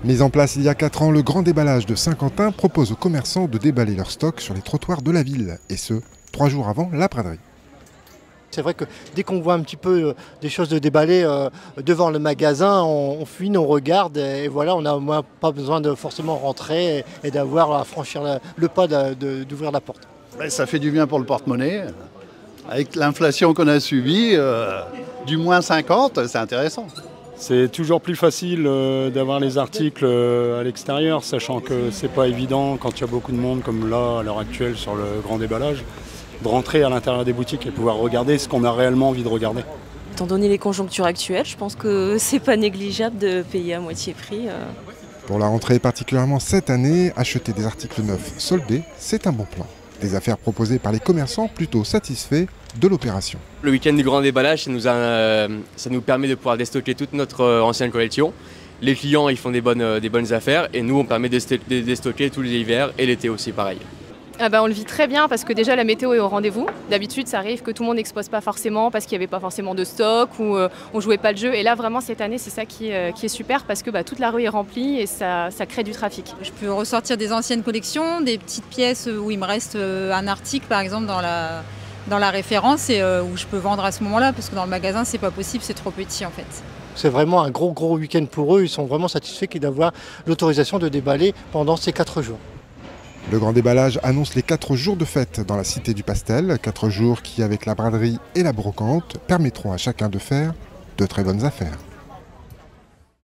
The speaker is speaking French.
Mis en place il y a 4 ans, le grand déballage de Saint-Quentin propose aux commerçants de déballer leur stock sur les trottoirs de la ville, et ce, 3 jours avant la braderie. C'est vrai que dès qu'on voit un petit peu des choses de déballer devant le magasin, on fouine, on regarde et voilà, on n'a pas besoin de forcément rentrer et d'avoir à franchir le pas d'ouvrir la porte. Ça fait du bien pour le porte-monnaie. Avec l'inflation qu'on a subie, du moins 50, c'est intéressant. C'est toujours plus facile d'avoir les articles à l'extérieur, sachant que c'est pas évident quand il y a beaucoup de monde comme là à l'heure actuelle sur le grand déballage, de rentrer à l'intérieur des boutiques et pouvoir regarder ce qu'on a réellement envie de regarder. Étant donné les conjonctures actuelles, je pense que c'est pas négligeable de payer à moitié prix. Pour la rentrée, particulièrement cette année, acheter des articles neufs soldés, c'est un bon plan. Des affaires proposées par les commerçants plutôt satisfaits de l'opération. Le week-end du grand déballage, ça nous permet de pouvoir déstocker toute notre ancienne collection. Les clients ils font des bonnes affaires et nous on permet de déstocker tous les hivers et l'été aussi pareil. On le vit très bien parce que déjà la météo est au rendez-vous. D'habitude ça arrive que tout le monde n'expose pas forcément parce qu'il n'y avait pas forcément de stock ou on jouait pas le jeu. Et là vraiment cette année c'est ça qui est super parce que toute la rue est remplie et ça crée du trafic. Je peux ressortir des anciennes collections, des petites pièces où il me reste un article par exemple dans la référence et où je peux vendre à ce moment-là parce que dans le magasin c'est pas possible, c'est trop petit en fait. C'est vraiment un gros week-end pour eux, ils sont vraiment satisfaits d'avoir l'autorisation de déballer pendant ces 4 jours. Le grand déballage annonce les 4 jours de fête dans la cité du Pastel, 4 jours qui, avec la braderie et la brocante, permettront à chacun de faire de très bonnes affaires.